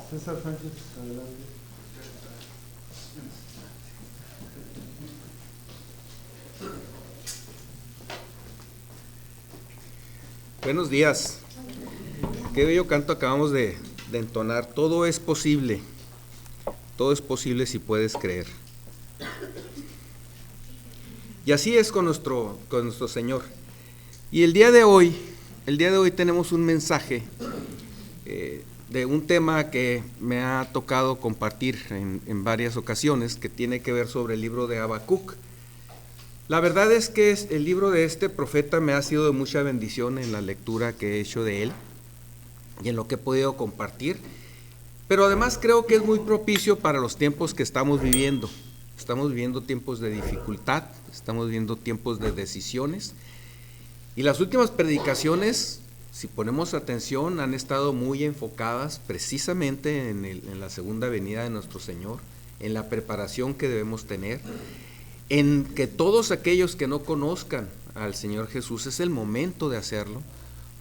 César Sánchez, adelante. Buenos días. Qué bello canto acabamos de entonar. Todo es posible si puedes creer. Y así es con nuestro Señor. Y el día de hoy tenemos un mensaje de un tema que me ha tocado compartir en varias ocasiones, que tiene que ver sobre el libro de Habacuc. La verdad es que el libro de este profeta me ha sido de mucha bendición en la lectura que he hecho de él y en lo que he podido compartir, pero además creo que es muy propicio para los tiempos que estamos viviendo. Estamos viviendo tiempos de dificultad, estamos viviendo tiempos de decisiones, y las últimas predicaciones, si ponemos atención, han estado muy enfocadas precisamente en la segunda venida de nuestro Señor, en la preparación que debemos tener, en que todos aquellos que no conozcan al Señor Jesús es el momento de hacerlo,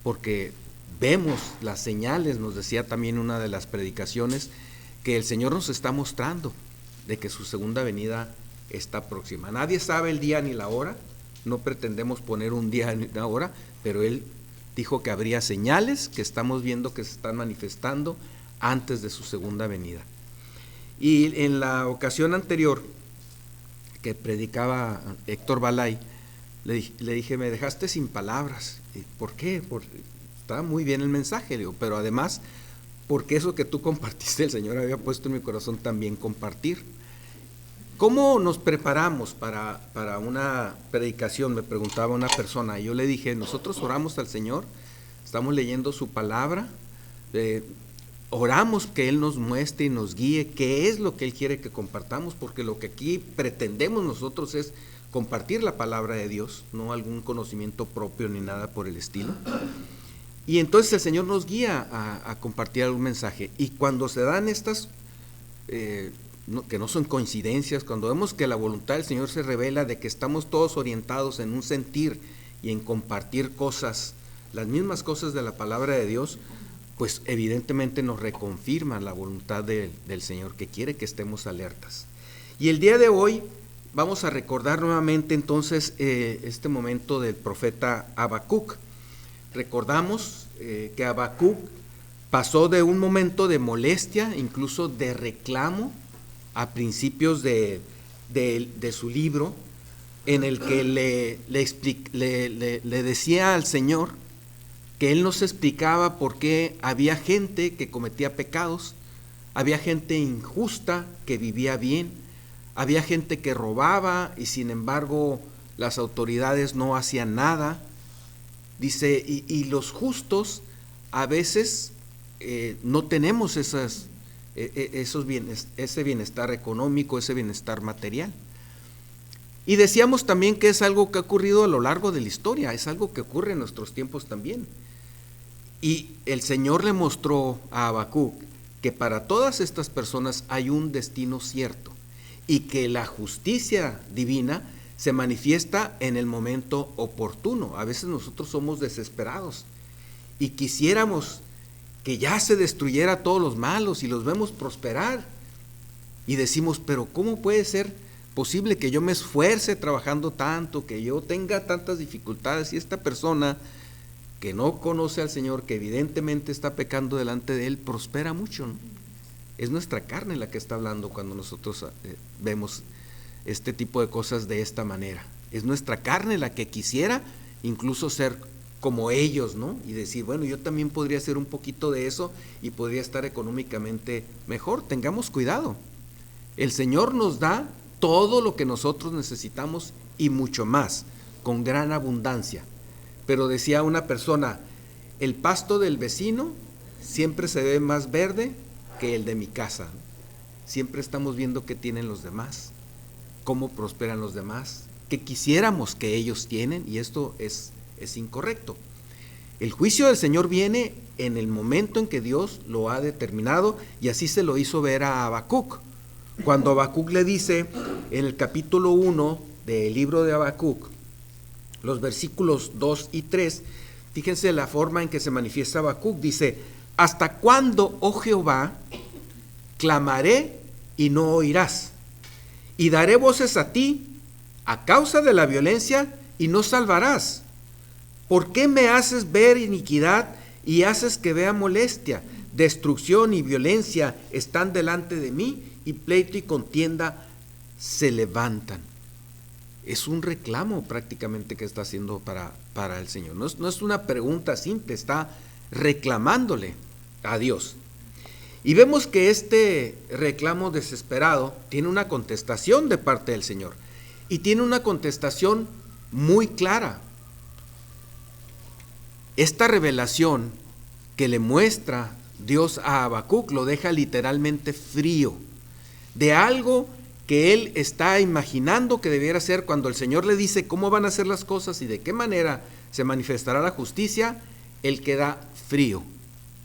porque vemos las señales, nos decía también una de las predicaciones, que el Señor nos está mostrando de que su segunda venida está próxima. Nadie sabe el día ni la hora, no pretendemos poner un día ni una hora, pero Él dijo que habría señales que estamos viendo que se están manifestando antes de su segunda venida. Y en la ocasión anterior que predicaba Héctor Balay, le dije, me dejaste sin palabras. ¿Por qué? Estaba muy bien el mensaje, le digo, pero además, porque eso que tú compartiste, el Señor había puesto en mi corazón también compartir. ¿Cómo nos preparamos para una predicación? Me preguntaba una persona, y yo le dije, nosotros oramos al Señor, estamos leyendo su palabra, oramos que Él nos muestre y nos guíe qué es lo que Él quiere que compartamos, porque lo que aquí pretendemos nosotros es compartir la palabra de Dios, no algún conocimiento propio ni nada por el estilo. Y entonces el Señor nos guía a compartir algún mensaje. Y cuando se dan estas, que no son coincidencias, cuando vemos que la voluntad del Señor se revela de que estamos todos orientados en un sentir y en compartir cosas, las mismas cosas de la palabra de Dios, pues evidentemente nos reconfirma la voluntad del Señor, que quiere que estemos alertas. Y el día de hoy vamos a recordar nuevamente entonces este momento del profeta Habacuc. Recordamos que Habacuc pasó de un momento de molestia, incluso de reclamo, a principios de su libro, en el que le decía al Señor que Él nos explicaba por qué había gente que cometía pecados, había gente injusta que vivía bien, había gente que robaba y sin embargo las autoridades no hacían nada. Dice, y los justos a veces no tenemos ese bienestar económico, ese bienestar material. Y decíamos también que es algo que ha ocurrido a lo largo de la historia, es algo que ocurre en nuestros tiempos también. Y el Señor le mostró a Habacuc que para todas estas personas hay un destino cierto y que la justicia divina se manifiesta en el momento oportuno. A veces nosotros somos desesperados y quisiéramos que ya se destruyera a todos los malos y los vemos prosperar. Y decimos, pero ¿cómo puede ser posible que yo me esfuerce trabajando tanto, que yo tenga tantas dificultades y esta persona que no conoce al Señor, que evidentemente está pecando delante de Él, prospera mucho, ¿no? Es nuestra carne la que está hablando cuando nosotros vemos este tipo de cosas de esta manera. Es nuestra carne la que quisiera incluso ser como ellos, ¿no? Y decir, bueno, yo también podría hacer un poquito de eso y podría estar económicamente mejor. Tengamos cuidado. El Señor nos da todo lo que nosotros necesitamos y mucho más, con gran abundancia. Pero decía una persona, el pasto del vecino siempre se ve más verde que el de mi casa. Siempre estamos viendo qué tienen los demás, cómo prosperan los demás, qué quisiéramos que ellos tienen, y esto es incorrecto. El juicio del Señor viene en el momento en que Dios lo ha determinado, y así se lo hizo ver a Habacuc. Cuando Habacuc le dice en el capítulo 1 del libro de Habacuc, los versículos 2 y 3, fíjense la forma en que se manifiesta Habacuc. Dice, ¿hasta cuándo, oh Jehová, clamaré y no oirás, y daré voces a ti a causa de la violencia y no salvarás. ¿Por qué me haces ver iniquidad y haces que vea molestia? Destrucción y violencia están delante de mí, y pleito y contienda se levantan. Es un reclamo prácticamente que está haciendo para el Señor. No es una pregunta simple, está reclamándole a Dios. Y vemos que este reclamo desesperado tiene una contestación de parte del Señor. Y tiene una contestación muy clara. Esta revelación que le muestra Dios a Habacuc lo deja literalmente frío de algo que él está imaginando que debiera ser. Cuando el Señor le dice cómo van a ser las cosas y de qué manera se manifestará la justicia, él queda frío,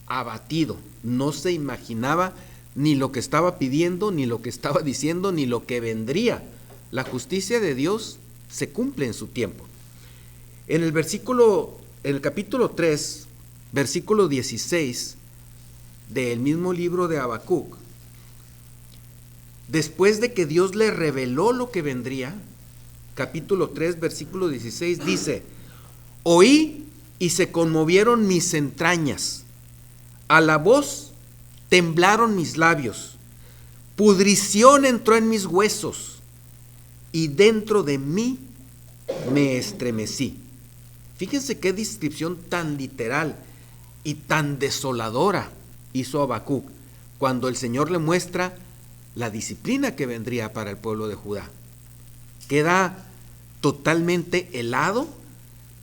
abatido. No se imaginaba ni lo que estaba pidiendo, ni lo que estaba diciendo, ni lo que vendría. La justicia de Dios se cumple en su tiempo. En el capítulo 3, versículo 16 del mismo libro de Habacuc, después de que Dios le reveló lo que vendría, capítulo 3, versículo 16, dice: oí y se conmovieron mis entrañas, a la voz temblaron mis labios, pudrición entró en mis huesos, y dentro de mí me estremecí. Fíjense qué descripción tan literal y tan desoladora hizo Habacuc cuando el Señor le muestra la disciplina que vendría para el pueblo de Judá. Queda totalmente helado,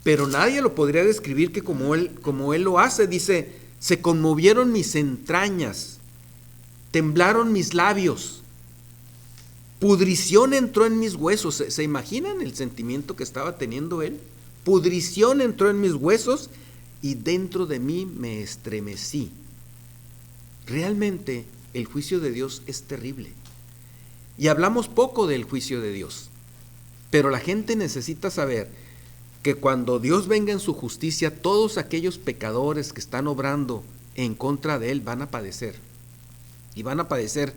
pero nadie lo podría describir que como él lo hace. Dice: se conmovieron mis entrañas, temblaron mis labios, pudrición entró en mis huesos. ¿Se imaginan el sentimiento que estaba teniendo él? Pudrición entró en mis huesos y dentro de mí me estremecí. Realmente el juicio de Dios es terrible. Y hablamos poco del juicio de Dios, pero la gente necesita saber que cuando Dios venga en su justicia, todos aquellos pecadores que están obrando en contra de Él van a padecer. Y van a padecer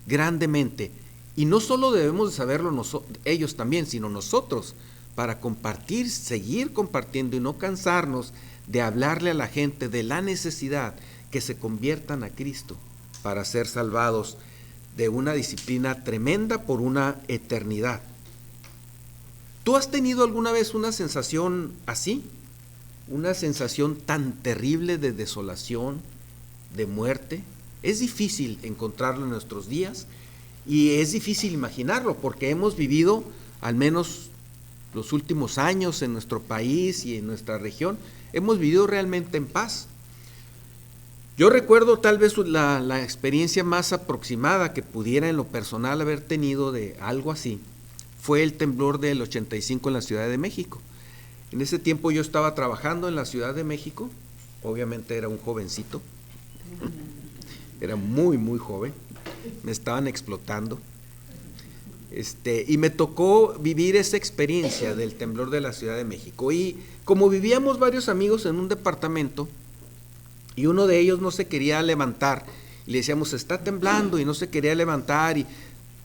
grandemente. Y no solo debemos de saberlo ellos también, sino nosotros, para compartir, seguir compartiendo y no cansarnos de hablarle a la gente de la necesidad que se conviertan a Cristo para ser salvados de una disciplina tremenda por una eternidad. ¿Tú has tenido alguna vez una sensación así? Una sensación tan terrible de desolación, de muerte. Es difícil encontrarlo en nuestros días y es difícil imaginarlo porque hemos vivido, al menos los últimos años en nuestro país y en nuestra región, hemos vivido realmente en paz. Yo recuerdo tal vez la experiencia más aproximada que pudiera en lo personal haber tenido de algo así, fue el temblor del 85 en la Ciudad de México. En ese tiempo yo estaba trabajando en la Ciudad de México, obviamente era un jovencito, era muy muy joven, me estaban explotando, y me tocó vivir esa experiencia del temblor de la Ciudad de México. Y como vivíamos varios amigos en un departamento, y uno de ellos no se quería levantar, y le decíamos: está temblando, y no se quería levantar, y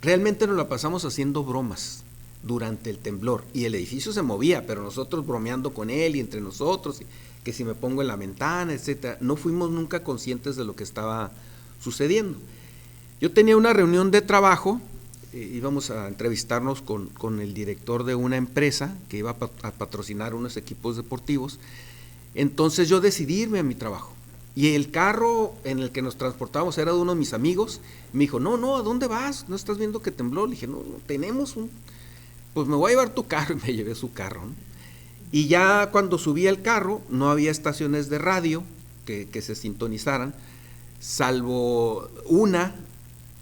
realmente nos la pasamos haciendo bromas durante el temblor, y el edificio se movía, pero nosotros bromeando con él y entre nosotros, que si me pongo en la ventana, etcétera. No fuimos nunca conscientes de lo que estaba sucediendo. Yo tenía una reunión de trabajo, íbamos a entrevistarnos con el director de una empresa que iba a patrocinar unos equipos deportivos. Entonces yo decidí irme a mi trabajo. Y el carro en el que nos transportábamos era de uno de mis amigos. Me dijo: no, ¿a dónde vas? ¿No estás viendo que tembló? Le dije: no, tenemos pues me voy a llevar tu carro. Y me llevé su carro, ¿no? Y ya cuando subí al carro, no había estaciones de radio que se sintonizaran, salvo una,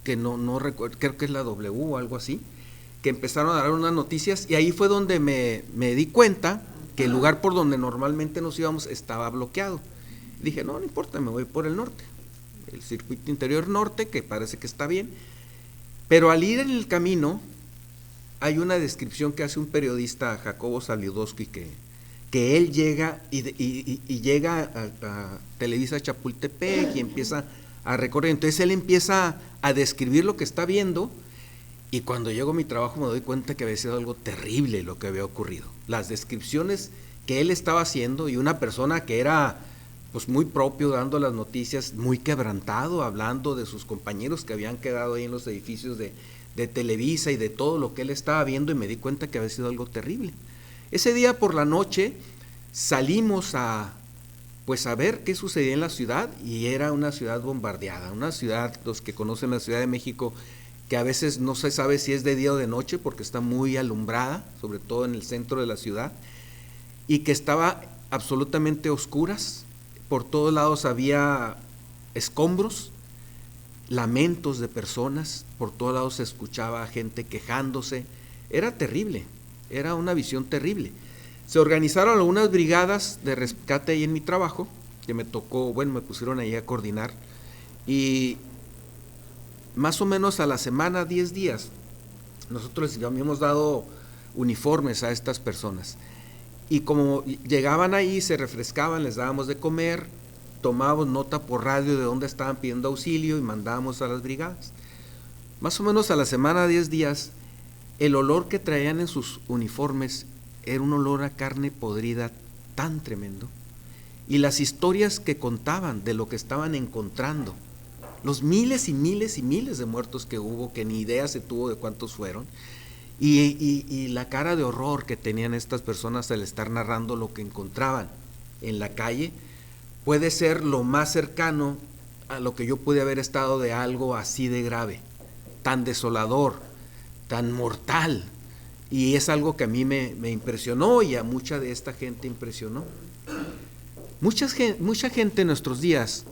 que no recuerdo, creo que es la W o algo así, que empezaron a dar unas noticias, y ahí fue donde me di cuenta que el lugar por donde normalmente nos íbamos estaba bloqueado. Dije: no importa, me voy por el norte, el circuito interior norte, que parece que está bien. Pero al ir en el camino, hay una descripción que hace un periodista, Jacobo Saliudowski, que él llega y llega a Televisa Chapultepec y empieza a recorrer. Entonces él empieza a describir lo que está viendo, y cuando llego a mi trabajo me doy cuenta que había sido algo terrible lo que había ocurrido. Las descripciones que él estaba haciendo, y una persona que era pues muy propio dando las noticias, muy quebrantado, hablando de sus compañeros que habían quedado ahí en los edificios de Televisa y de todo lo que él estaba viendo, y me di cuenta que había sido algo terrible. Ese día por la noche salimos a ver qué sucedía en la ciudad, y era una ciudad bombardeada, una ciudad, los que conocen la Ciudad de México, que a veces no se sabe si es de día o de noche porque está muy alumbrada, sobre todo en el centro de la ciudad, y que estaba absolutamente oscuras. Por todos lados había escombros, lamentos de personas, por todos lados se escuchaba gente quejándose. Era terrible, era una visión terrible. Se organizaron algunas brigadas de rescate ahí en mi trabajo, que me tocó, me pusieron ahí a coordinar, y más o menos a la semana, 10 días, nosotros les habíamos dado uniformes a estas personas, y como llegaban ahí, se refrescaban, les dábamos de comer, tomábamos nota por radio de dónde estaban pidiendo auxilio y mandábamos a las brigadas. Más o menos a la semana, 10 días, el olor que traían en sus uniformes era un olor a carne podrida tan tremendo, y las historias que contaban de lo que estaban encontrando, los miles y miles y miles de muertos que hubo, que ni idea se tuvo de cuántos fueron, y la cara de horror que tenían estas personas al estar narrando lo que encontraban en la calle, puede ser lo más cercano a lo que yo pude haber estado de algo así de grave, tan desolador, tan mortal. Y es algo que a mí me impresionó, y a mucha de esta gente impresionó. Mucha gente en nuestros días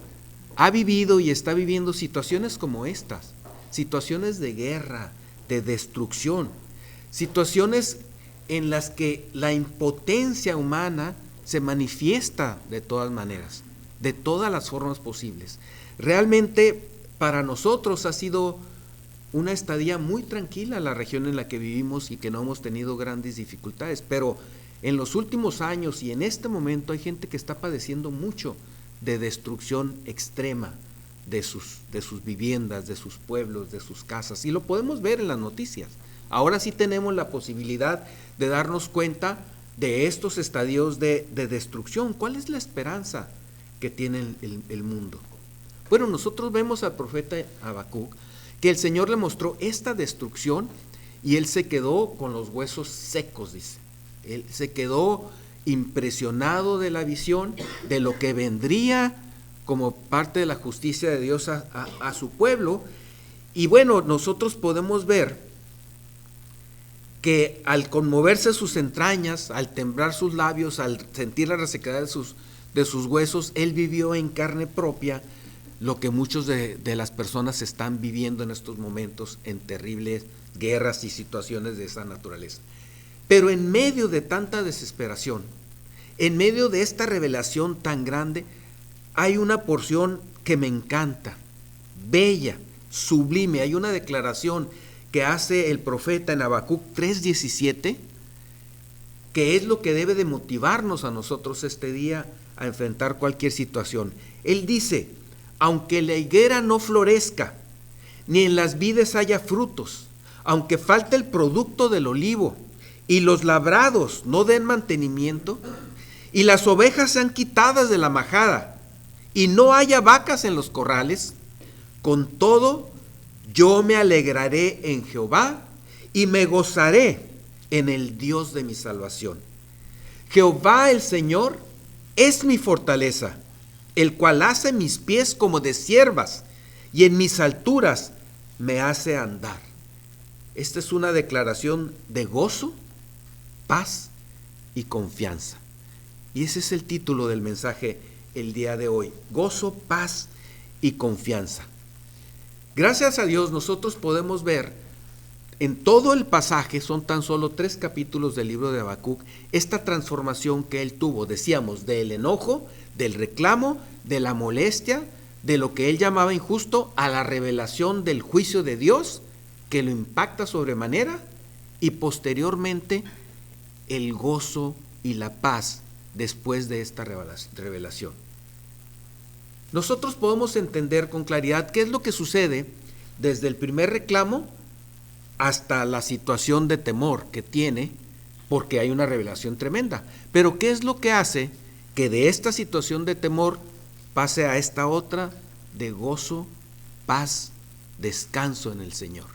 ha vivido y está viviendo situaciones como estas, situaciones de guerra, de destrucción, situaciones en las que la impotencia humana se manifiesta de todas maneras, de todas las formas posibles. Realmente para nosotros ha sido una estadía muy tranquila la región en la que vivimos, y que no hemos tenido grandes dificultades, pero en los últimos años y en este momento hay gente que está padeciendo mucho de destrucción extrema de sus viviendas, de sus pueblos, de sus casas, y lo podemos ver en las noticias. Ahora sí tenemos la posibilidad de darnos cuenta de estos estadios de destrucción. ¿Cuál es la esperanza que tiene el mundo? Bueno, nosotros vemos al profeta Habacuc que el Señor le mostró esta destrucción, y él se quedó con los huesos secos, dice. Él se quedó impresionado de la visión, de lo que vendría como parte de la justicia de Dios a su pueblo. Y bueno, nosotros podemos ver que al conmoverse sus entrañas, al temblar sus labios, al sentir la resequedad de sus huesos, él vivió en carne propia lo que muchos de las personas están viviendo en estos momentos en terribles guerras y situaciones de esa naturaleza. Pero en medio de tanta desesperación, en medio de esta revelación tan grande, hay una porción que me encanta, bella, sublime. Hay una declaración que hace el profeta en Habacuc 3:17, que es lo que debe de motivarnos a nosotros este día a enfrentar cualquier situación. Él dice: aunque la higuera no florezca, ni en las vides haya frutos, aunque falte el producto del olivo, y los labrados no den mantenimiento, y las ovejas sean quitadas de la majada, y no haya vacas en los corrales, con todo yo me alegraré en Jehová, y me gozaré en el Dios de mi salvación. Jehová el Señor es mi fortaleza, el cual hace mis pies como de ciervas, y en mis alturas me hace andar. Esta es una declaración de gozo, paz y confianza. Y ese es el título del mensaje el día de hoy: gozo, paz y confianza. Gracias a Dios nosotros podemos ver en todo el pasaje, son tan solo 3 capítulos del libro de Habacuc, esta transformación que él tuvo, decíamos, del enojo, del reclamo, de la molestia, de lo que él llamaba injusto, a la revelación del juicio de Dios, que lo impacta sobremanera, y posteriormente el gozo y la paz después de esta revelación. nosotros podemos entender con claridad qué es lo que sucede desde el primer reclamo hasta la situación de temor que tiene, porque hay una revelación tremenda. Pero ¿qué es lo que hace que de esta situación de temor pase a esta otra de gozo, paz, descanso en el Señor?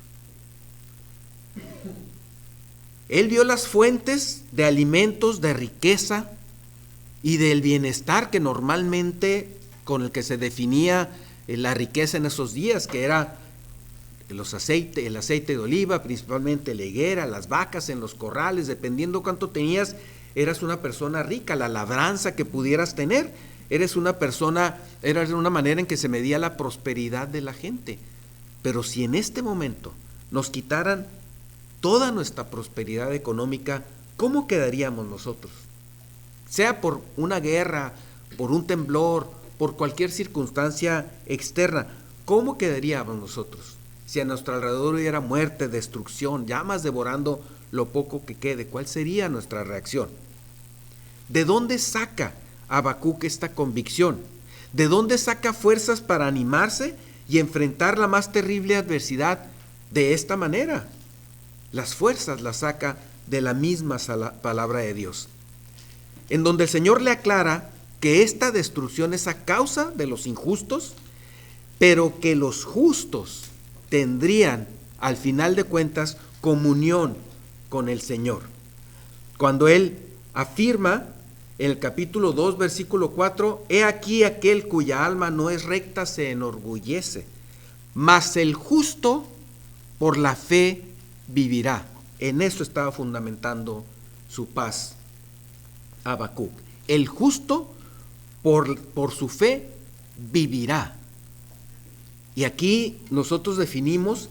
Él vio las fuentes de alimentos, de riqueza y del bienestar que normalmente con el que se definía la riqueza en esos días, que era el aceite de oliva, principalmente la higuera, las vacas en los corrales, dependiendo cuánto tenías, eras una persona rica, la labranza que pudieras tener, era una manera en que se medía la prosperidad de la gente. Pero si en este momento nos quitaran toda nuestra prosperidad económica, ¿cómo quedaríamos nosotros? Sea por una guerra, por un temblor, por cualquier circunstancia externa, ¿cómo quedaríamos nosotros? Si a nuestro alrededor hubiera muerte, destrucción, llamas devorando lo poco que quede, ¿cuál sería nuestra reacción? ¿De dónde saca Habacuc esta convicción? ¿De dónde saca fuerzas para animarse y enfrentar la más terrible adversidad de esta manera? Las fuerzas las saca de la misma palabra de Dios, en donde el Señor le aclara que esta destrucción es a causa de los injustos, pero que los justos tendrían, al final de cuentas, comunión con el Señor. Cuando Él afirma en el capítulo 2, versículo 4, he aquí aquel cuya alma no es recta se enorgullece, mas el justo por la fe vivirá. En eso estaba fundamentando su paz Habacuc. El justo por su fe vivirá. Y aquí nosotros definimos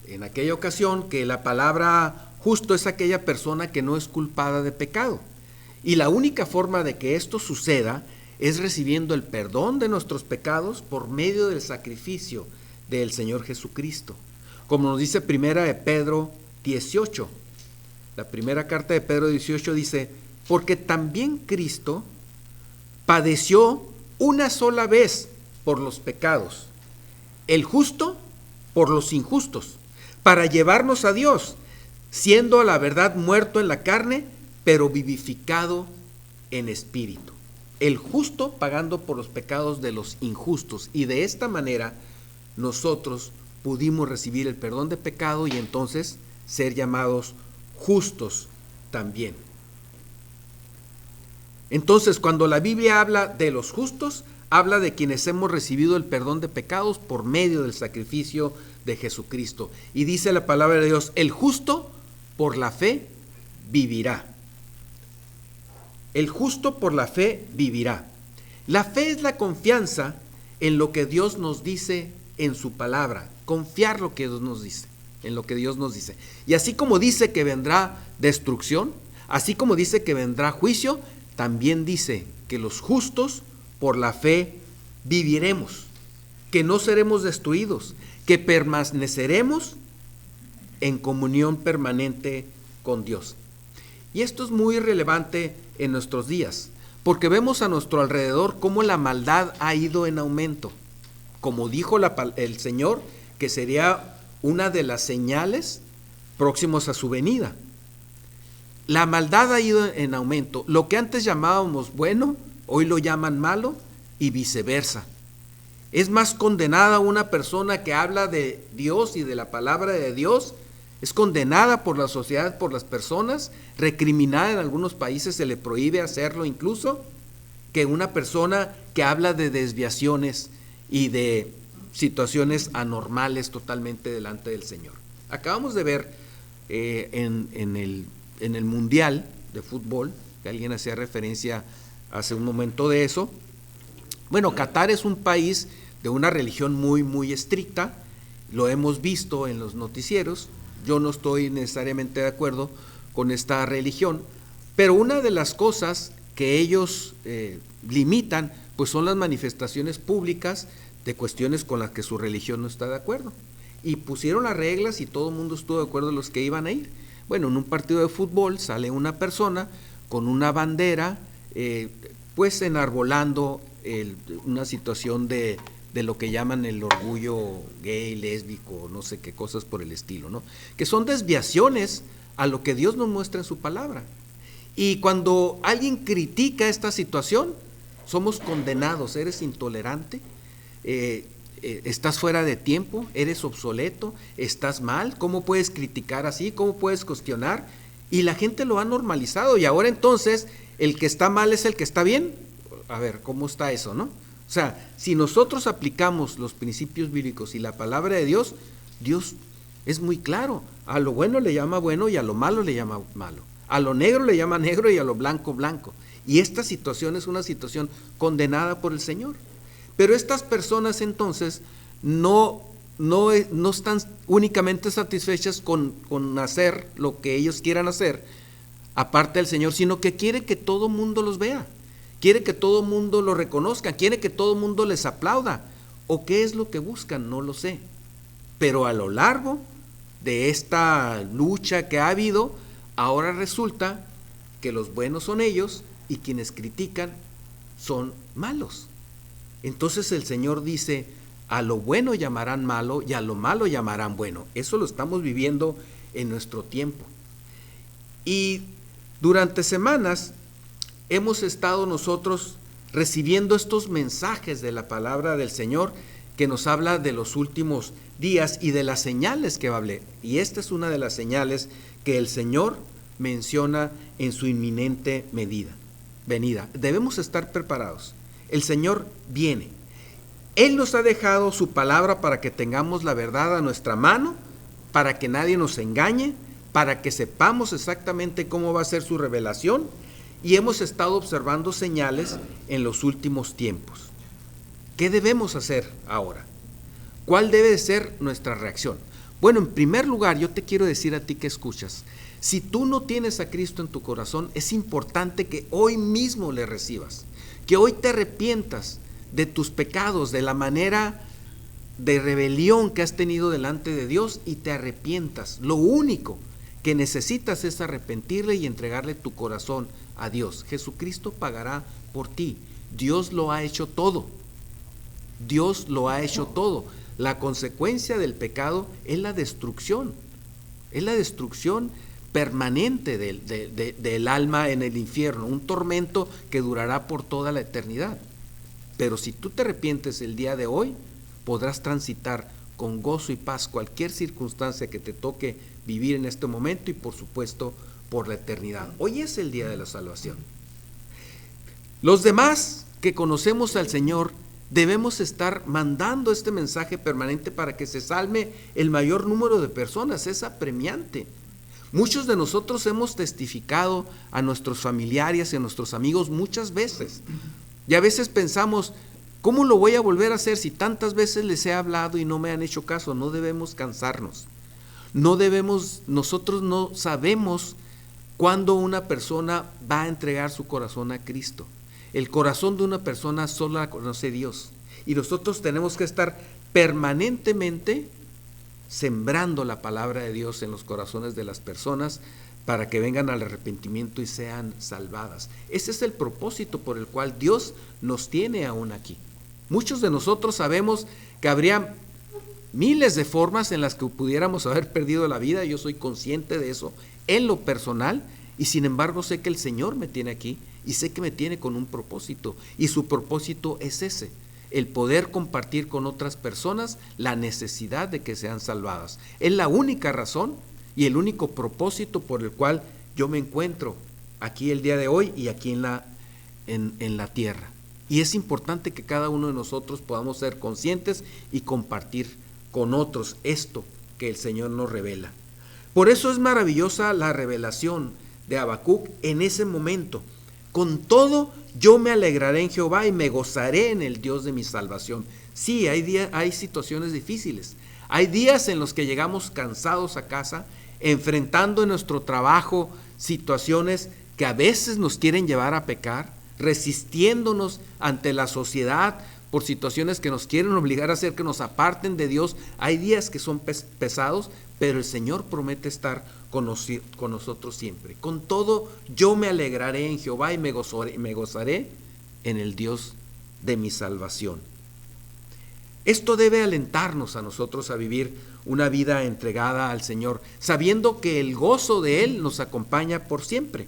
en aquella ocasión que la palabra justo es aquella persona que no es culpada de pecado. Y la única forma de que esto suceda es recibiendo el perdón de nuestros pecados por medio del sacrificio del Señor Jesucristo. Como nos dice primera de Pedro 18. La primera carta de Pedro 18 dice, porque también Cristo padeció una sola vez por los pecados, el justo por los injustos, para llevarnos a Dios, siendo a la verdad muerto en la carne, pero vivificado en espíritu. El justo pagando por los pecados de los injustos. Y de esta manera nosotros pudimos recibir el perdón de pecado y entonces ser llamados justos también. Entonces, cuando la Biblia habla de los justos, habla de quienes hemos recibido el perdón de pecados por medio del sacrificio de Jesucristo. Y dice la palabra de Dios, el justo por la fe vivirá. El justo por la fe vivirá. La fe es la confianza en lo que Dios nos dice en su palabra. Confiar lo que Dios nos dice, en lo que Dios nos dice. Y así como dice que vendrá destrucción, así como dice que vendrá juicio, también dice que los justos por la fe viviremos, que no seremos destruidos, que permaneceremos en comunión permanente con Dios. Y esto es muy relevante en nuestros días, porque vemos a nuestro alrededor cómo la maldad ha ido en aumento. Como dijo el Señor, que sería una de las señales próximos a su venida. La maldad ha ido en aumento. Lo que antes llamábamos bueno, hoy lo llaman malo y viceversa. Es más condenada una persona que habla de Dios y de la palabra de Dios. Es condenada por la sociedad, por las personas, recriminada en algunos países, se le prohíbe hacerlo incluso, que una persona que habla de desviaciones y de situaciones anormales totalmente delante del Señor. Acabamos de ver en el Mundial de Fútbol, que alguien hacía referencia hace un momento de eso. Bueno, Qatar es un país de una religión muy, muy estricta, lo hemos visto en los noticieros. Yo no estoy necesariamente de acuerdo con esta religión, pero una de las cosas que ellos limitan, pues son las manifestaciones públicas de cuestiones con las que su religión no está de acuerdo. Y pusieron las reglas y todo el mundo estuvo de acuerdo los que iban a ir. Bueno, en un partido de fútbol sale una persona con una bandera, pues enarbolando una situación de lo que llaman el orgullo gay, lésbico, no sé qué cosas por el estilo, ¿no? Que son desviaciones a lo que Dios nos muestra en su palabra. Y cuando alguien critica esta situación, somos condenados. Eres intolerante, estás fuera de tiempo, eres obsoleto, estás mal. ¿Cómo puedes criticar así? ¿Cómo puedes cuestionar? Y la gente lo ha normalizado, y ahora entonces el que está mal es el que está bien. A ver, ¿cómo está eso, no? O sea, si nosotros aplicamos los principios bíblicos y la palabra de Dios, Dios es muy claro. A lo bueno le llama bueno y a lo malo le llama malo. A lo negro le llama negro y a lo blanco, blanco. Y esta situación es una situación condenada por el Señor. Pero estas personas entonces no están únicamente satisfechas con hacer lo que ellos quieran hacer, aparte del Señor, sino que quiere que todo mundo los vea. Quiere que todo mundo lo reconozca, quiere que todo mundo les aplauda. ¿O qué es lo que buscan? No lo sé. Pero a lo largo de esta lucha que ha habido, ahora resulta que los buenos son ellos y quienes critican son malos. Entonces el Señor dice, a lo bueno llamarán malo y a lo malo llamarán bueno. Eso lo estamos viviendo en nuestro tiempo. Y durante semanas hemos estado nosotros recibiendo estos mensajes de la palabra del Señor que nos habla de los últimos días y de las señales que va a haber. Y esta es una de las señales que el Señor menciona en su inminente venida. Debemos estar preparados. El Señor viene. Él nos ha dejado su palabra para que tengamos la verdad a nuestra mano, para que nadie nos engañe, para que sepamos exactamente cómo va a ser su revelación. Y hemos estado observando señales en los últimos tiempos. ¿Qué debemos hacer ahora? ¿Cuál debe ser nuestra reacción? Bueno, en primer lugar, yo te quiero decir a ti que escuchas, si tú no tienes a Cristo en tu corazón, es importante que hoy mismo le recibas, que hoy te arrepientas de tus pecados, de la manera de rebelión que has tenido delante de Dios, y te arrepientas. Lo único que necesitas es arrepentirle y entregarle tu corazón a Dios. Jesucristo pagará por ti. Dios lo ha hecho todo. Dios lo ha hecho todo. La consecuencia del pecado es la destrucción. Es la destrucción permanente del alma en el infierno, un tormento que durará por toda la eternidad. Pero si tú te arrepientes el día de hoy, podrás transitar con gozo y paz cualquier circunstancia que te toque vivir en este momento y por supuesto por la eternidad. Hoy es el día de la salvación. Los demás que conocemos al Señor debemos estar mandando este mensaje permanente para que se salve el mayor número de personas. Es apremiante. Muchos de nosotros hemos testificado a nuestros familiares y a nuestros amigos muchas veces. Y a veces pensamos, ¿cómo lo voy a volver a hacer si tantas veces les he hablado y no me han hecho caso? No debemos cansarnos. Nosotros no sabemos cuándo una persona va a entregar su corazón a Cristo. El corazón de una persona solo la conoce Dios. Y nosotros tenemos que estar permanentemente sembrando la palabra de Dios en los corazones de las personas para que vengan al arrepentimiento y sean salvadas. Ese es el propósito por el cual Dios nos tiene aún aquí. Muchos de nosotros sabemos que habría miles de formas en las que pudiéramos haber perdido la vida. Yo soy consciente de eso en lo personal, y sin embargo sé que el Señor me tiene aquí y sé que me tiene con un propósito, y su propósito es ese: el poder compartir con otras personas la necesidad de que sean salvadas. Es la única razón y el único propósito por el cual yo me encuentro aquí el día de hoy y aquí en la tierra. Y es importante que cada uno de nosotros podamos ser conscientes y compartir con otros esto que el Señor nos revela. Por eso es maravillosa la revelación de Habacuc en ese momento. Con todo, yo me alegraré en Jehová y me gozaré en el Dios de mi salvación. Sí, hay situaciones difíciles. Hay días en los que llegamos cansados a casa, enfrentando en nuestro trabajo situaciones que a veces nos quieren llevar a pecar, resistiéndonos ante la sociedad por situaciones que nos quieren obligar a hacer que nos aparten de Dios. Hay días que son pesados, pero el Señor promete estar con nosotros siempre. Con todo, yo me alegraré en Jehová y me gozaré en el Dios de mi salvación. Esto debe alentarnos a nosotros a vivir una vida entregada al Señor, sabiendo que el gozo de Él nos acompaña por siempre.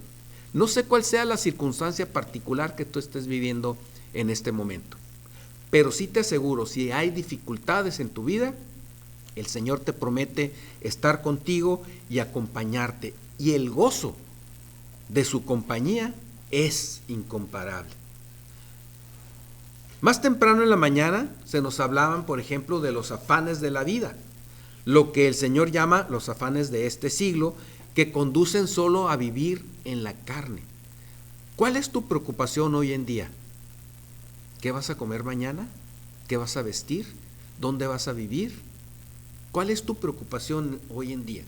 No sé cuál sea la circunstancia particular que tú estés viviendo en este momento, pero sí te aseguro, si hay dificultades en tu vida, el Señor te promete estar contigo y acompañarte, y el gozo de su compañía es incomparable. Más temprano en la mañana se nos hablaban, por ejemplo, de los afanes de la vida, lo que el Señor llama los afanes de este siglo, que conducen solo a vivir en la carne. ¿Cuál es tu preocupación hoy en día? ¿Qué vas a comer mañana? ¿Qué vas a vestir? ¿Dónde vas a vivir? ¿Cuál es tu preocupación hoy en día?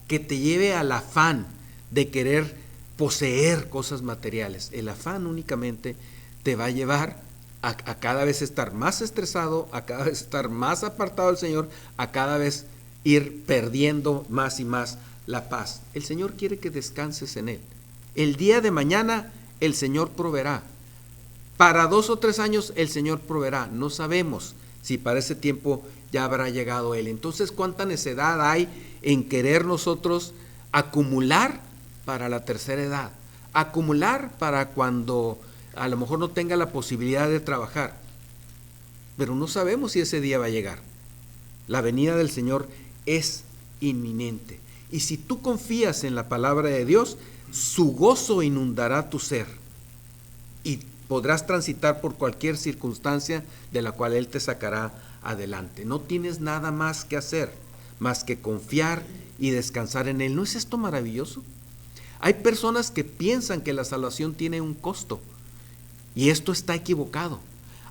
Que te lleve al afán de querer poseer cosas materiales. El afán únicamente te va a llevar a cada vez estar más estresado, a cada vez estar más apartado del Señor, a cada vez ir perdiendo más y más la paz. El Señor quiere que descanses en Él. El día de mañana el Señor proveerá. Para 2 o 3 años el Señor proveerá. No sabemos si para ese tiempo ya habrá llegado Él. Entonces, ¿cuánta necedad hay en querer nosotros acumular para la tercera edad? Acumular para cuando a lo mejor no tenga la posibilidad de trabajar. Pero no sabemos si ese día va a llegar. La venida del Señor es inminente. Y si tú confías en la palabra de Dios, su gozo inundará tu ser. Y podrás transitar por cualquier circunstancia de la cual Él te sacará adelante. No tienes nada más que hacer, más que confiar y descansar en Él. ¿No es esto maravilloso? Hay personas que piensan que la salvación tiene un costo, y esto está equivocado.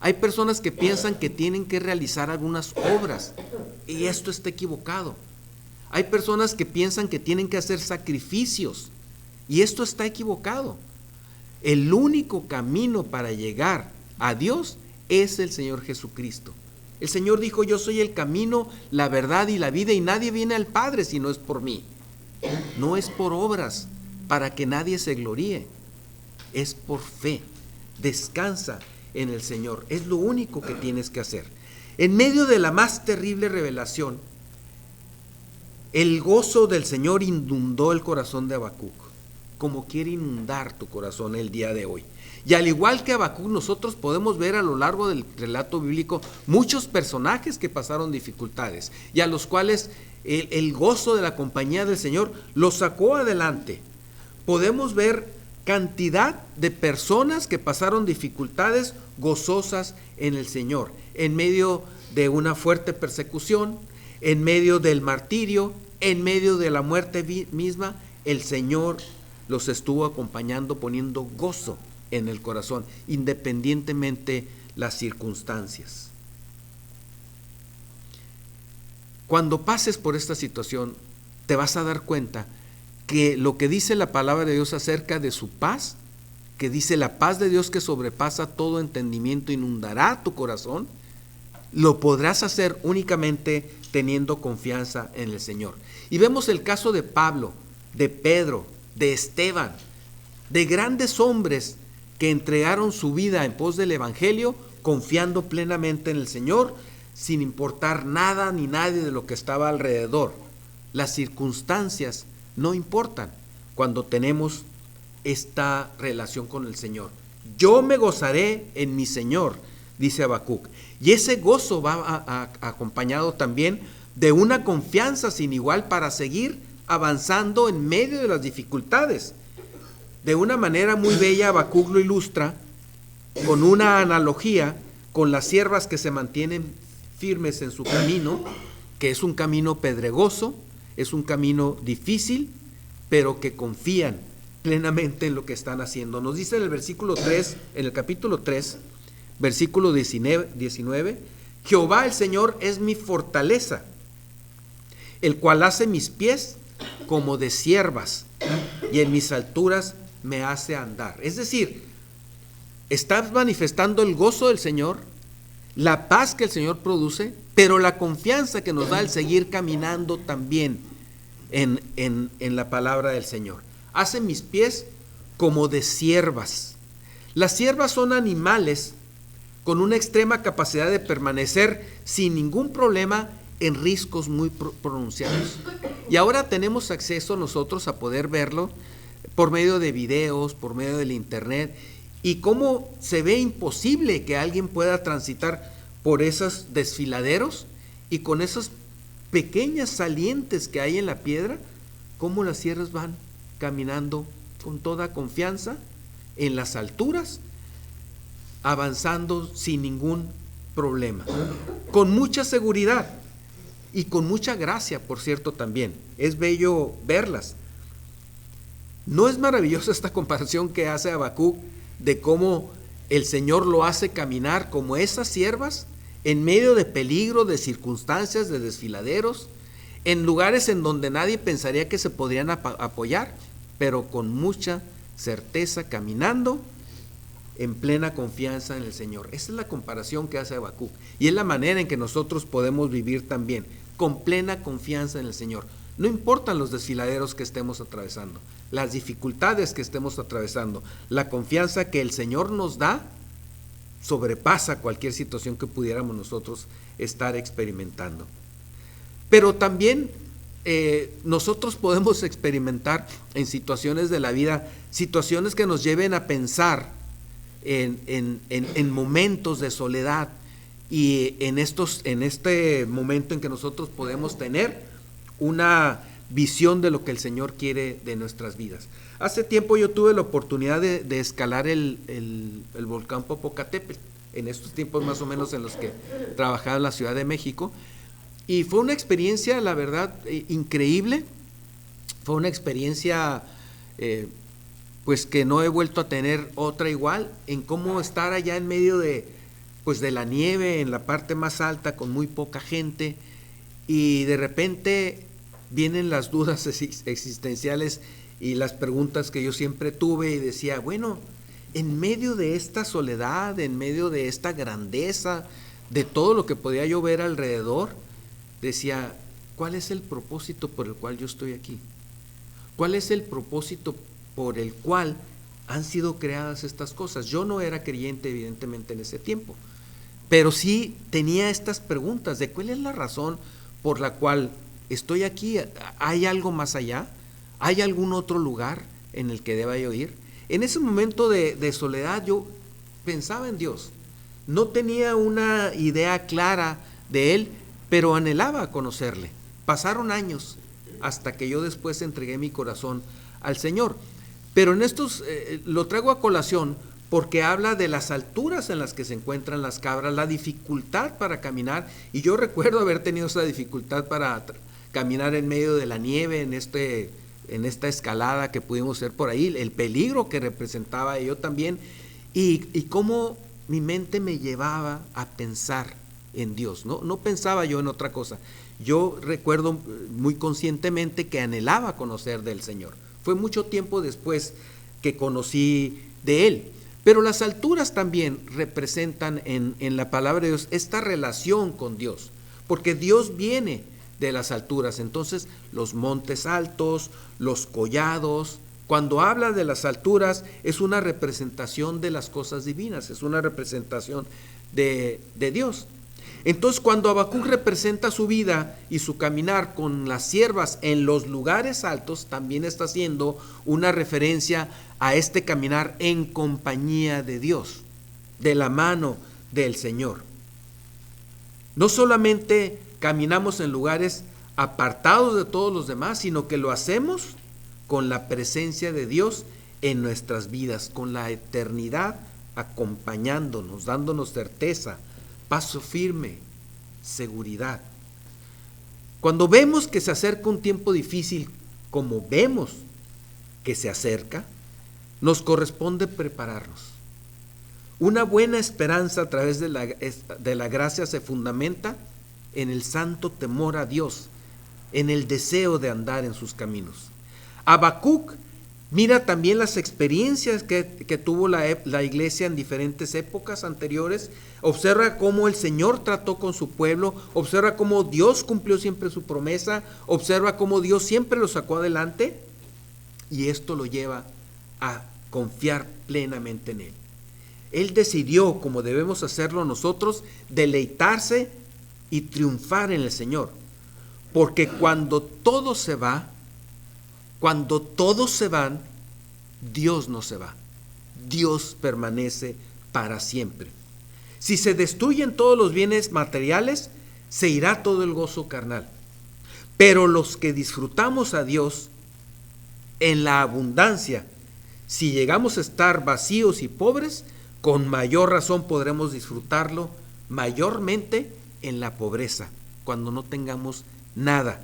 Hay personas que piensan que tienen que realizar algunas obras, y esto está equivocado. Hay personas que piensan que tienen que hacer sacrificios, y esto está equivocado. El único camino para llegar a Dios es el Señor Jesucristo. El Señor dijo: yo soy el camino, la verdad y la vida, y nadie viene al Padre si no es por mí. No es por obras, para que nadie se gloríe. Es por fe. Descansa en el Señor. Es lo único que tienes que hacer. En medio de la más terrible revelación, el gozo del Señor inundó el corazón de Habacuc, como quiere inundar tu corazón el día de hoy. Y al igual que Habacuc, nosotros podemos ver a lo largo del relato bíblico muchos personajes que pasaron dificultades y a los cuales el gozo de la compañía del Señor los sacó adelante. Podemos ver cantidad de personas que pasaron dificultades gozosas en el Señor, en medio de una fuerte persecución, en medio del martirio, en medio de la muerte misma. El Señor los estuvo acompañando, poniendo gozo en el corazón, independientemente las circunstancias. Cuando pases por esta situación, te vas a dar cuenta que lo que dice la palabra de Dios acerca de su paz, que dice: la paz de Dios que sobrepasa todo entendimiento inundará tu corazón, lo podrás hacer únicamente teniendo confianza en el Señor. Y vemos el caso de Pablo, de Pedro, de Esteban, de grandes hombres que entregaron su vida en pos del Evangelio, confiando plenamente en el Señor, sin importar nada ni nadie de lo que estaba alrededor. Las circunstancias no importan cuando tenemos esta relación con el Señor. Yo me gozaré en mi Señor, dice Habacuc. Y ese gozo va acompañado también de una confianza sin igual para seguir avanzando en medio de las dificultades. De una manera muy bella, Habacuc lo ilustra con una analogía con las siervas que se mantienen firmes en su camino, que es un camino pedregoso, es un camino difícil, pero que confían plenamente en lo que están haciendo. Nos dice en el versículo 3, en el capítulo 3, versículo 19, Jehová el Señor es mi fortaleza, el cual hace mis pies como de siervas, y en mis alturas me hace andar. Es decir, estás manifestando el gozo del Señor, la paz que el Señor produce, pero la confianza que nos da el seguir caminando también en la palabra del Señor. Hace mis pies como de siervas. Las siervas son animales con una extrema capacidad de permanecer sin ningún problema en riscos muy pronunciados. Y ahora tenemos acceso nosotros a poder verlo por medio de videos, por medio del internet, y cómo se ve imposible que alguien pueda transitar por esos desfiladeros y con esas pequeñas salientes que hay en la piedra, cómo las sierras van caminando con toda confianza en las alturas, avanzando sin ningún problema, con mucha seguridad y con mucha gracia, por cierto, también. Es bello verlas. ¿No es maravillosa esta comparación que hace Habacuc de cómo el Señor lo hace caminar como esas siervas en medio de peligro, de circunstancias, de desfiladeros, en lugares en donde nadie pensaría que se podrían apoyar, pero con mucha certeza caminando en plena confianza en el Señor? Esa es la comparación que hace Habacuc, y es la manera en que nosotros podemos vivir también, con plena confianza en el Señor. No importan los desfiladeros que estemos atravesando, las dificultades que estemos atravesando, la confianza que el Señor nos da sobrepasa cualquier situación que pudiéramos nosotros estar experimentando. Pero también nosotros podemos experimentar en situaciones de la vida, situaciones que nos lleven a pensar en momentos de soledad, y en este momento en que nosotros podemos tener una visión de lo que el Señor quiere de nuestras vidas. Hace tiempo yo tuve la oportunidad de escalar el volcán Popocatépetl, en estos tiempos más o menos en los que trabajaba en la Ciudad de México, y fue una experiencia, la verdad, increíble. Fue una experiencia pues que no he vuelto a tener otra igual, en cómo estar allá en medio de la nieve, en la parte más alta, con muy poca gente, y de repente vienen las dudas existenciales y las preguntas que yo siempre tuve, y decía, bueno, en medio de esta soledad, en medio de esta grandeza, de todo lo que podía yo ver alrededor, decía, ¿cuál es el propósito por el cual yo estoy aquí? ¿Cuál es el propósito por el cual han sido creadas estas cosas? Yo no era creyente, evidentemente, en ese tiempo, pero sí tenía estas preguntas de cuál es la razón por la cual estoy aquí. ¿Hay algo más allá? ¿Hay algún otro lugar en el que deba yo ir? En ese momento de soledad yo pensaba en Dios. No tenía una idea clara de Él, pero anhelaba conocerle. Pasaron años hasta que yo después entregué mi corazón al Señor. Pero en estos, lo traigo a colación porque habla de las alturas en las que se encuentran las cabras, la dificultad para caminar, y yo recuerdo haber tenido esa dificultad para caminar en medio de la nieve, en esta escalada que pudimos hacer por ahí, el peligro que representaba yo también, y cómo mi mente me llevaba a pensar en Dios. No pensaba yo en otra cosa. Yo recuerdo muy conscientemente que anhelaba conocer del Señor. Fue mucho tiempo después que conocí de Él. Pero las alturas también representan en la palabra de Dios esta relación con Dios, porque Dios viene de las alturas. Entonces, los montes altos, los collados, cuando habla de las alturas, es una representación de las cosas divinas, es una representación de Dios. Entonces, cuando Habacuc representa su vida y su caminar con las siervas en los lugares altos, también está haciendo una referencia a este caminar en compañía de Dios, de la mano del Señor. No solamente caminamos en lugares apartados de todos los demás, sino que lo hacemos con la presencia de Dios en nuestras vidas, con la eternidad acompañándonos, dándonos certeza, paso firme, seguridad. Cuando vemos que se acerca un tiempo difícil, como vemos que se acerca, nos corresponde prepararnos. Una buena esperanza a través de la gracia se fundamenta en el santo temor a Dios, en el deseo de andar en sus caminos. Habacuc mira también las experiencias que tuvo la iglesia en diferentes épocas anteriores, observa cómo el Señor trató con su pueblo, observa cómo Dios cumplió siempre su promesa, observa cómo Dios siempre lo sacó adelante, y esto lo lleva a confiar plenamente en Él. Él decidió, como debemos hacerlo nosotros, deleitarse y triunfar en el Señor. Porque cuando todo se va, cuando todos se van, Dios no se va. Dios permanece para siempre. Si se destruyen todos los bienes materiales, se irá todo el gozo carnal. Pero los que disfrutamos a Dios en la abundancia, si llegamos a estar vacíos y pobres, con mayor razón podremos disfrutarlo mayormente en la pobreza. Cuando no tengamos nada,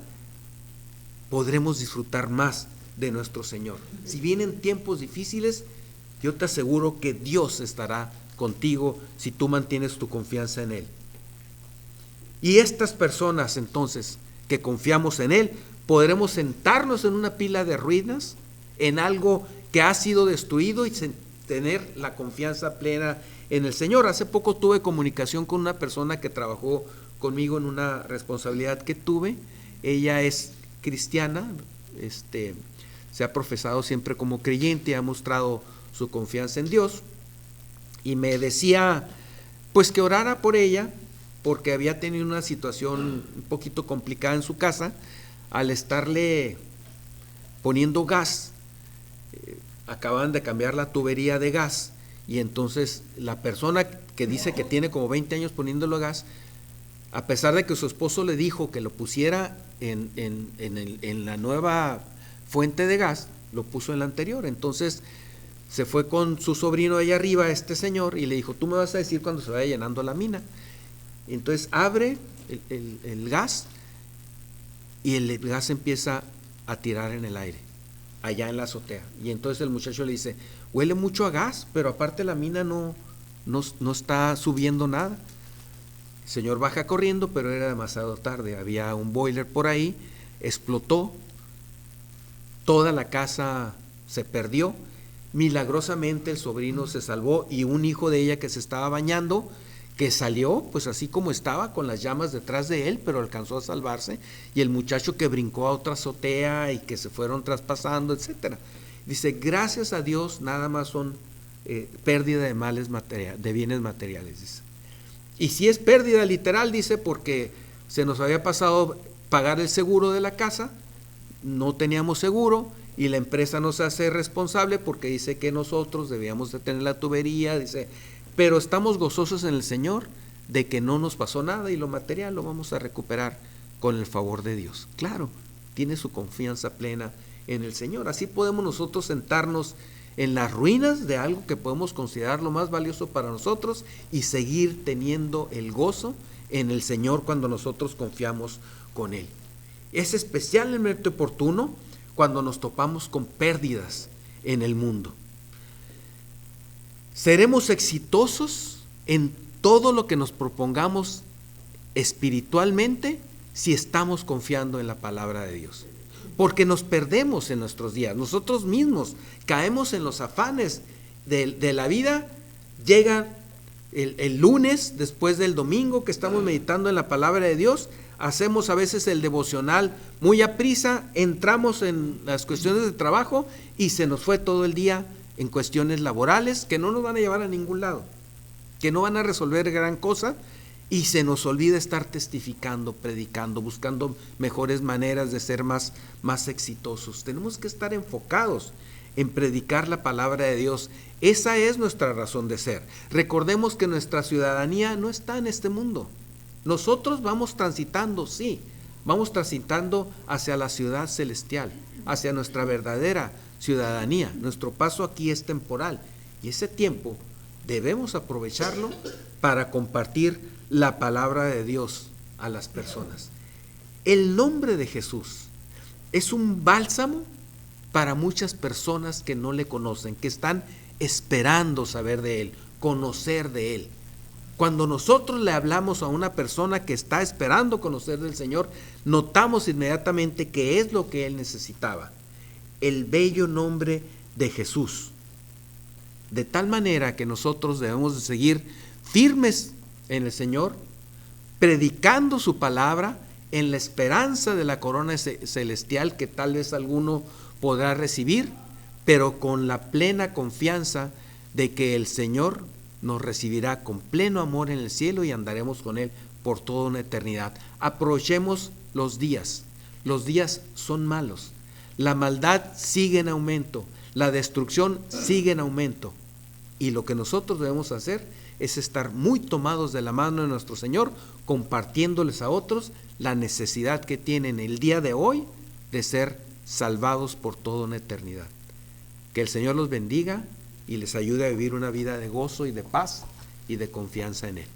podremos disfrutar más de nuestro Señor. Si vienen tiempos difíciles, yo te aseguro que Dios estará contigo si tú mantienes tu confianza en Él. Y estas personas entonces que confiamos en Él, podremos sentarnos en una pila de ruinas, en algo que ha sido destruido, y tener la confianza plena en el Señor. Hace poco tuve comunicación con una persona que trabajó conmigo en una responsabilidad que tuve. Ella es cristiana, se ha profesado siempre como creyente, ha mostrado su confianza en Dios, y me decía pues que orara por ella porque había tenido una situación un poquito complicada en su casa al estarle poniendo gas. Acaban de cambiar la tubería de gas, y entonces la persona que dice que tiene como 20 años poniéndolo gas, a pesar de que su esposo le dijo que lo pusiera en la nueva fuente de gas, lo puso en la anterior. Entonces se fue con su sobrino allá arriba, este señor, y le dijo: tú me vas a decir cuando se vaya llenando la mina. Entonces abre el gas, y el gas empieza a tirar en el aire, allá en la azotea. Y entonces el muchacho le dice: huele mucho a gas, pero aparte la mina no está subiendo nada. El señor baja corriendo, pero era demasiado tarde. Había un boiler por ahí, explotó, toda la casa se perdió. Milagrosamente el sobrino se salvó, y un hijo de ella que se estaba bañando, que salió pues así como estaba, con las llamas detrás de él, pero alcanzó a salvarse. Y el muchacho que brincó a otra azotea y que se fueron traspasando, etcétera. Dice: gracias a Dios nada más son pérdida de bienes materiales, dice. Y si es pérdida literal, dice, porque se nos había pasado pagar el seguro de la casa, no teníamos seguro, y la empresa no se hace responsable porque dice que nosotros debíamos de tener la tubería, dice, pero estamos gozosos en el Señor de que no nos pasó nada, y lo material lo vamos a recuperar con el favor de Dios. Claro, tiene su confianza plena en el Señor. Así podemos nosotros sentarnos en las ruinas de algo que podemos considerar lo más valioso para nosotros y seguir teniendo el gozo en el Señor cuando nosotros confiamos con Él. Es especialmente oportuno cuando nos topamos con pérdidas en el mundo. Seremos exitosos en todo lo que nos propongamos espiritualmente si estamos confiando en la palabra de Dios. Porque nos perdemos en nuestros días, nosotros mismos caemos en los afanes de la vida. Llega el lunes, después del domingo que estamos meditando en la palabra de Dios, hacemos a veces el devocional muy aprisa, entramos en las cuestiones de trabajo y se nos fue todo el día en cuestiones laborales que no nos van a llevar a ningún lado, que no van a resolver gran cosa. Y se nos olvida estar testificando, predicando, buscando mejores maneras de ser más exitosos. Tenemos que estar enfocados en predicar la palabra de Dios. Esa es nuestra razón de ser. Recordemos que nuestra ciudadanía no está en este mundo. Nosotros vamos transitando, sí, vamos transitando hacia la ciudad celestial, hacia nuestra verdadera ciudadanía. Nuestro paso aquí es temporal, y ese tiempo debemos aprovecharlo para compartir la palabra de Dios a las personas. El nombre de Jesús es un bálsamo para muchas personas que no le conocen, que están esperando saber de Él, conocer de Él. Cuando nosotros le hablamos a una persona que está esperando conocer del Señor, notamos inmediatamente que es lo que Él necesitaba: el bello nombre de Jesús. De tal manera que nosotros debemos de seguir firmes en el Señor, predicando su palabra en la esperanza de la corona celestial que tal vez alguno podrá recibir, pero con la plena confianza de que el Señor nos recibirá con pleno amor en el cielo y andaremos con Él por toda una eternidad. Aprovechemos los días son malos, la maldad sigue en aumento, la destrucción sigue en aumento, y lo que nosotros debemos hacer es estar muy tomados de la mano de nuestro Señor, compartiéndoles a otros la necesidad que tienen el día de hoy de ser salvados por toda una eternidad. Que el Señor los bendiga y les ayude a vivir una vida de gozo y de paz y de confianza en Él.